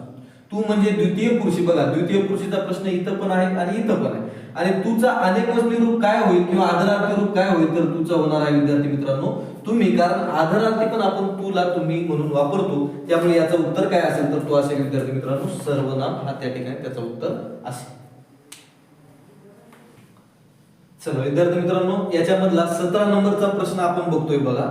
तू म्हणजे द्वितीय पुरुषी. बघा, द्वितीय पुरुषीचा प्रश्न इथं पण आहे आणि इथं पण आहे. आणि तूचा अनेकवचनी रूप काय होईल किंवा आदरार्थी रूप काय होईल, तर तूचा होणार आहे विद्यार्थी मित्रांनो तुम्ही. कारण आदरार्थी पण आपण तुला, तुम्ही म्हणून वापरतो. त्यामुळे याचं उत्तर काय असेल तर तो असेल विद्यार्थी मित्रांनो सर्वनाम. हा त्या ठिकाणी त्याचं उत्तर असेल. चला विद्यार्थी मित्रांनो, याच्यामधला 17 नंबरचा प्रश्न आपण बघतोय बघा.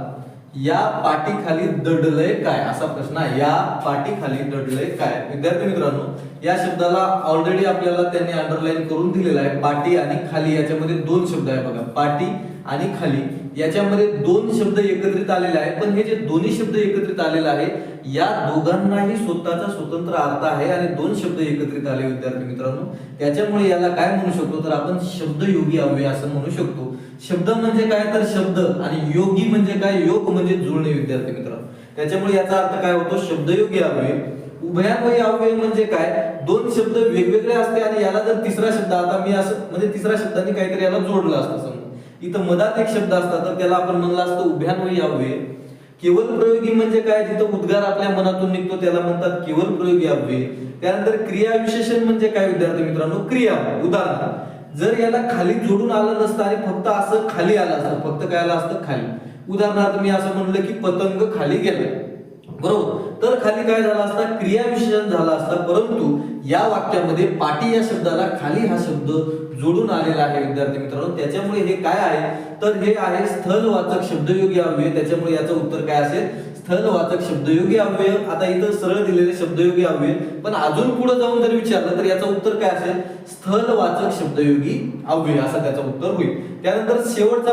या पाठीखाली दडलंय काय, असा प्रश्न आहे. या पाठीखाली दडलंय काय. विद्यार्थी मित्रांनो, या शब्दाला ऑलरेडी आपल्याला त्यांनी अंडरलाईन करून दिलेला आहे. पाठी आणि खाली याच्यामध्ये दोन शब्द आहे बघा, पाठी आणि खाली. याच्यामध्ये दोन शब्द एकत्रित आलेले आहे, पण हे जे दोन्ही शब्द एकत्रित आलेले आहे या दोघांनाही स्वतःचा स्वतंत्र अर्थ आहे आणि दोन शब्द एकत्रित आले विद्यार्थी मित्रांनो. त्याच्यामुळे याला काय म्हणू शकतो, तर आपण शब्दयोगी अव्यय असं म्हणू शकतो. शब्द म्हणजे काय, तर शब्द, आणि योगी म्हणजे काय, योग म्हणजे जुळणे विद्यार्थी मित्रांनो. त्याच्यामुळे याचा अर्थ काय होतो, शब्दयोगी अव्यय. उभयान्वयी अव्यय म्हणजे काय, दोन शब्द वेगवेगळे असते आणि याला जर तिसरा शब्द, आता मी असं म्हणजे तिसऱ्या शब्दाने काहीतरी याला जोडलं असतं समजा, इथं मधात एक शब्द असता तर त्याला आपण म्हणलं असतं उभयान्वयी अव्यय. केवल प्रयोगी म्हणजे काय, जिथं उद्गार आपल्या मनातून निघतो त्याला म्हणतात केवल प्रयोगी अव्यय. त्यानंतर क्रिया विशेषण म्हणजे काय विद्यार्थी मित्रांनो, क्रिया. उदाहरण, जर याला खाली जोडून आलं नसतं आणि फक्त असं खाली आलं असतं, फक्त काय आलं असतं, खाली. उदाहरणार्थ मी असं म्हणलं की पतंग खाली गेला, बरोबर, तर खाली काय झाला असता, क्रिया विशेषण झाला असता. परंतु या वाक्यामध्ये पाठी या शब्दाला खाली हा शब्द जोडून आलेला आहे विद्यार्थी मित्रांनो. त्याच्यामुळे हे काय आहे, तर हे आहे स्थलवाचक शब्दयोगी अव्यय. त्याच्यामुळे याचं उत्तर काय असेल, स्थलवाचक शब्दयोगी अव्यय. आता इथं सरळ दिलेले शब्दयोगी अव्यय, पण अजून पुढे जाऊन जर विचारलं तर याचं उत्तर काय असेल? स्थलवाचक शब्दयोगी अव्यय असं त्याचं उत्तर होईल. त्यानंतर शेवटचा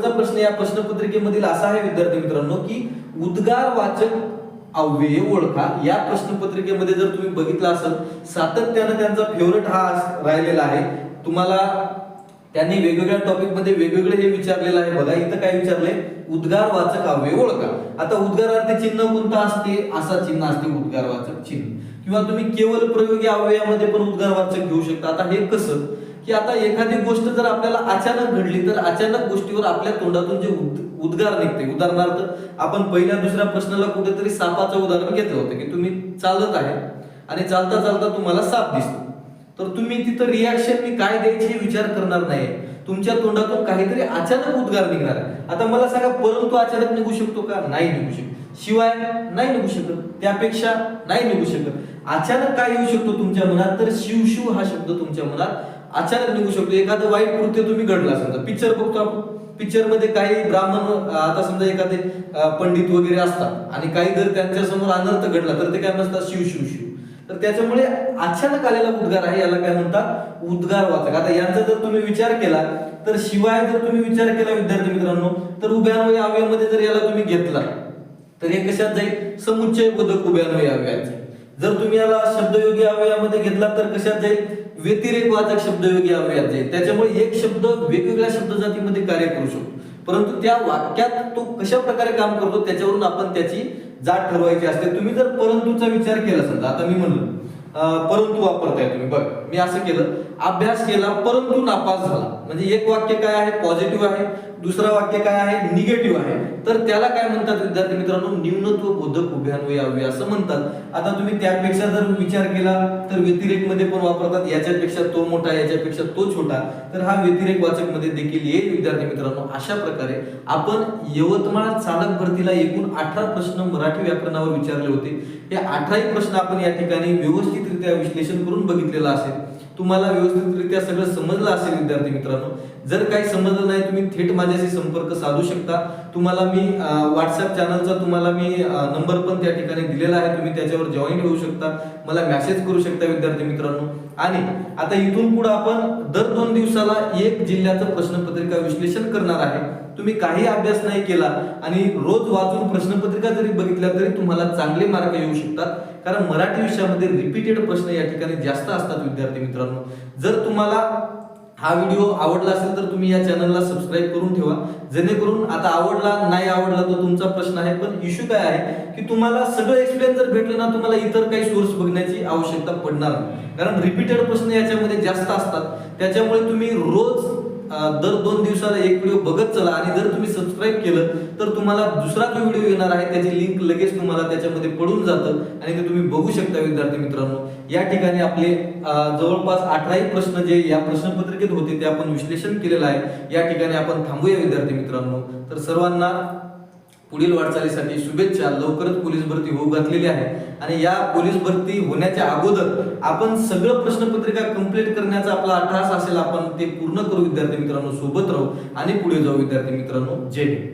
प्रश्न या प्रश्नपत्रिकेमधील असा आहे विद्यार्थी मित्रांनो की उद्गारवाचक अव्यय ओळखा. या प्रश्नपत्रिकेमध्ये जर तुम्ही बघितलं असेल सातत्याने त्यांचा फेवरेट हा राहिलेला आहे. तुम्हाला त्यांनी वेगवेगळ्या टॉपिक मध्ये वेगवेगळे हे विचारलेलं आहे. बघा इथं काय विचारलंय? उद्गारवाचक अव्यय ओळखा. आता उद्गारार्थी चिन्ह कोणतं असते? असा चिन्ह असते उद्गारवाचक चिन्ह. किंवा तुम्ही केवळ प्रयोगी अव्ययामध्ये पण उद्गारवाचक घेऊ शकता. आता हे कसं की आता एखादी गोष्ट जर आपल्याला अचानक घडली तर अचानक गोष्टीवर आपल्या तोंडातून जे उद्गार निघते. उदाहरणार्थ आपण पहिल्या दुसऱ्या प्रश्नाला कुठेतरी सापाचं उदाहरण घेतलं होतं की तुम्ही चालत आहे आणि चालता चालता तुम्हाला साप दिसतो, तर तुम्ही तिथं रिॲक्शन मी काय द्यायची हे विचार करणार नाही. तुमच्या तोंडातून काहीतरी अचानक उद्गार निघणार आहे. आता मला सांगा, परंतु अचानक निघू शकतो का? नाही निघू शकत. शिवाय नाही निघू शकत. त्यापेक्षा नाही निघू शकत. अचानक काय येऊ शकतो तुमच्या मनात? तर शिव हा शब्द तुमच्या मनात अचानक निघू शकतो. एखादं वाईट कृत्य तुम्ही घडला, समजा पिक्चर बघतो आपण, पिक्चर मध्ये काही ब्राह्मण, आता समजा एखादे पंडित वगैरे असतात आणि काही जर त्यांच्या समोर अनर्थ घडला तर ते काय म्हणतात? शिव. तर त्याच्यामुळे अचानक आलेला उद्गार आहे, याला काय म्हणतात? उद्गारवाचक. आता यांचा जर तुम्ही विचार केला तर शिवाय जर तुम्ही विचार केला विद्यार्थी मित्रांनो तर उभ्यान्वयी अव्ययामध्ये जर याला तुम्ही घेतला तर हे कशात जाईल? समुच्चय बोधक उभ्यान्वयी अव्ययात जाईल. जर तुम्ही याला शब्दयोगी अव्ययामध्ये घेतला तर कशात जाईल? व्यतिरेकवाचक शब्दयोगी अव्ययात जाईल. त्याच्यामुळे एक शब्द वेगवेगळ्या शब्दजातीमध्ये कार्य करू शकतो, परंतु त्या वाक्यात तो कशा प्रकारे काम करतो त्याच्यावरून आपण त्याची जात ठरवायची असते. तुम्ही जर परंतुचा विचार केला, समजा आता मी म्हणलं परंतु वापरताय तुम्ही, बघ मी असं केलं, अभ्यास केला परंतु नापास झाला, म्हणजे एक वाक्य काय आहे? पॉझिटिव्ह आहे, दुसरा वाक्य काय आहे? निगेटिव्ह आहे. तर त्याला काय म्हणतात विद्यार्थी मित्रांनो? न्यूनत्व बोधक उभ्यान्वयी अव्यय असं म्हणतात. आता तुम्ही त्यापेक्षा जर विचार केला तर व्यतिरेक मध्ये पण वापरतात. याच्यापेक्षा तो मोठा, याच्यापेक्षा तो छोटा, तर हा व्यतिरेक वाचक मध्ये देखील येईल विद्यार्थी मित्रांनो. अशा प्रकारे आपण यवतमाळ चालक भरतीला एकूण 18 प्रश्न मराठी व्याकरणावर विचारले होते. हे 18 प्रश्न आपण या ठिकाणी व्यवस्थितरित्या विश्लेषण करून बघितलेलं असेल. तुम्हाला व्यवस्थितरित्या सगळं समजलं असेल विद्यार्थी मित्रांनो. जर काही समजलं नाही तुम्ही थेट माझ्याशी संपर्क साधू शकता. तुम्हाला मी व्हॉट्सअप चॅनलचा तुम्हाला मी नंबर पण त्या ठिकाणी दिलेला आहे. तुम्ही त्याच्यावर जॉईन होऊ शकता, मला मेसेज करू शकता विद्यार्थी मित्रांनो. आणि आता इथून पुढे आपण दर 2 दिवसाला एक जिल्ह्याचं प्रश्नपत्रिका विश्लेषण करणार आहे. तुम्ही काही अभ्यास नाही केला आणि रोज वाचून प्रश्नपत्रिका जरी बघितल्या तरी तुम्हाला चांगले मार्क येऊ शकतात, कारण मराठी विषयामध्ये रिपीटेड प्रश्न या ठिकाणी जास्त असतात विद्यार्थी मित्रांनो. जर तुम्हाला हा व्हिडिओ आवडला असेल तर तुम्ही या चॅनलला सबस्क्राईब करून ठेवा, जेणेकरून आता आवडला नाही आवडला तो तुमचा प्रश्न आहे, पण इश्यू काय आहे की तुम्हाला सगळं एक्सप्लेन जर भेटलं ना, तुम्हाला इतर काही सोर्स बघण्याची आवश्यकता पडणार नाही, कारण रिपीटेड प्रश्न याच्यामध्ये जास्त असतात. त्याच्यामुळे तुम्ही रोज दर 2 दिवसाला एक व्हिडिओ बघत चला. आणि जर तुम्ही सबस्क्राईब केलं तर तुम्हाला दुसरा जो व्हिडिओ येणार आहे त्याची लिंक लगेच तुम्हाला त्याच्यामध्ये पडून जातं आणि ते तुम्ही बघू शकता विद्यार्थी मित्रांनो. या ठिकाणी आपले जवळपास 18 प्रश्न जे या प्रश्नपत्रिकेत होते ते आपण विश्लेषण केलेलं आहे. या ठिकाणी आपण थांबूया विद्यार्थी मित्रांनो. तर सर्वांना पुढील वाटचालीसाठी शुभेच्छा. लवकरच पोलीस भरती होऊ घातलेली आहे आणि या पोलीस भरती होण्याच्या अगोदर आपण सगळं प्रश्नपत्रिका कंप्लीट करण्याचा आपला अट्टाहास असेल, आपण ते पूर्ण करू विद्यार्थी मित्रांनो. सोबत राहू आणि पुढे जाऊ विद्यार्थी मित्रांनो. जय हिंद.